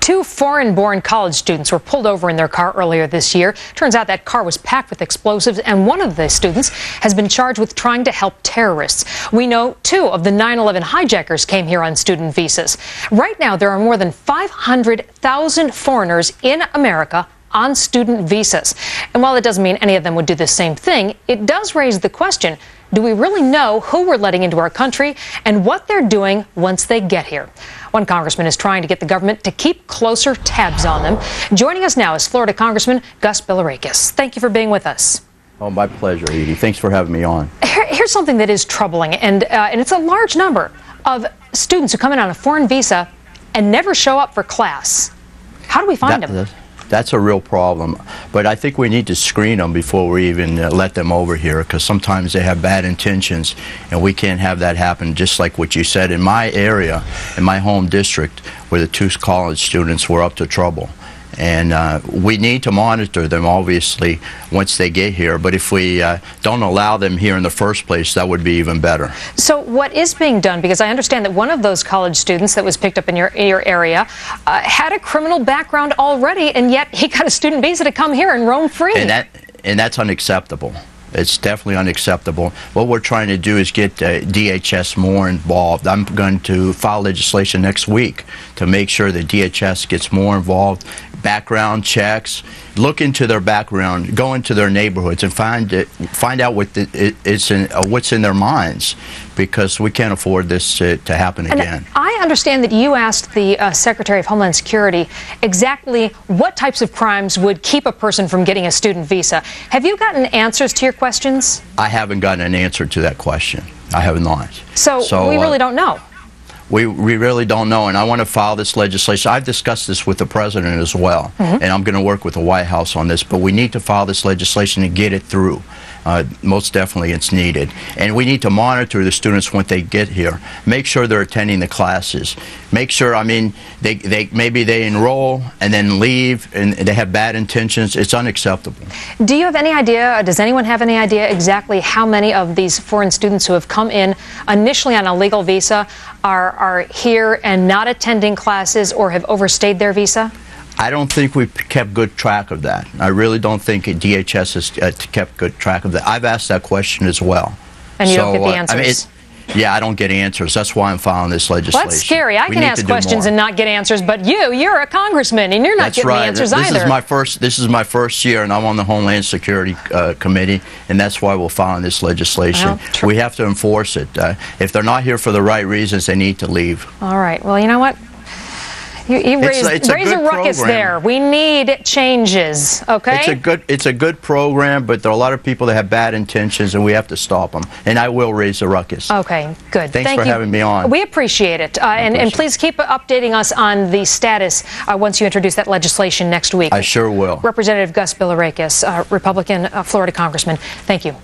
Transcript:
Two foreign-born college students were pulled over in their car earlier this year. Turns out that car was packed with explosives, and one of the students has been charged with trying to help terrorists. We know two of the 9/11 hijackers came here on student visas. Right now, there are more than 500,000 foreigners in America on student visas. And while it doesn't mean any of them would do the same thing, it does raise the question, do we really know who we're letting into our country and what they're doing once they get here? One congressman is trying to get the government to keep closer tabs on them. Joining us now is Florida Congressman Gus Bilirakis. Thank you for being with us. Oh, my pleasure, Edie. Thanks for having me on. Here's something that is troubling, and it's a large number of students who come in on a foreign visa and never show up for class. How do we find them? That's a real problem, but I think we need to screen them before we even let them over here, because sometimes they have bad intentions, and we can't have that happen. Just like what you said, in my area, in my home district, where the two college students were up to trouble. And we need to monitor them, obviously, once they get here. But if we don't allow them here in the first place, that would be even better. So what is being done? Because I understand that one of those college students that was picked up in your area had a criminal background already, and yet he got a student visa to come here and roam free. And that's unacceptable. It's definitely unacceptable. What we're trying to do is get DHS more involved. I'm going to file legislation next week to make sure that DHS gets more involved. Background checks, look into their background, go into their neighborhoods and find out what's in their minds, because we can't afford this to happen again. I understand that you asked the Secretary of Homeland Security exactly what types of crimes would keep a person from getting a student visa. Have you gotten answers to your questions? I haven't gotten an answer to that question. I have not. So we really don't know. We really don't know, and I want to file this legislation. I've discussed this with the president as well, and I'm going to work with the White House on this, but we need to file this legislation and get it through. Most definitely it's needed. And we need to monitor the students when they get here. Make sure they're attending the classes. Make sure, I mean, maybe they enroll and then leave and they have bad intentions. It's unacceptable. Do you have any idea, does anyone have any idea exactly how many of these foreign students who have come in initially on a legal visa are here and not attending classes or have overstayed their visa? I don't think we've kept good track of that. I really don't think DHS has kept good track of that. I've asked that question as well. And you don't get the answers? Yeah, I don't get answers. That's why I'm filing this legislation. Well, that's scary. I can ask questions and not get answers, but you're a congressman, and you're not getting the answers either. This is my first year, and I'm on the Homeland Security Committee, and that's why we're filing this legislation. Well, we have to enforce it. If they're not here for the right reasons, they need to leave. All right. Well, you know what? You raise a ruckus there. We need changes, okay? It's a good program, but there are a lot of people that have bad intentions, and we have to stop them. And I will raise a ruckus. Okay, good. Thanks for having me on. We appreciate it. And please keep updating us on the status once you introduce that legislation next week. I sure will. Representative Gus Bilirakis, Republican Florida Congressman, thank you.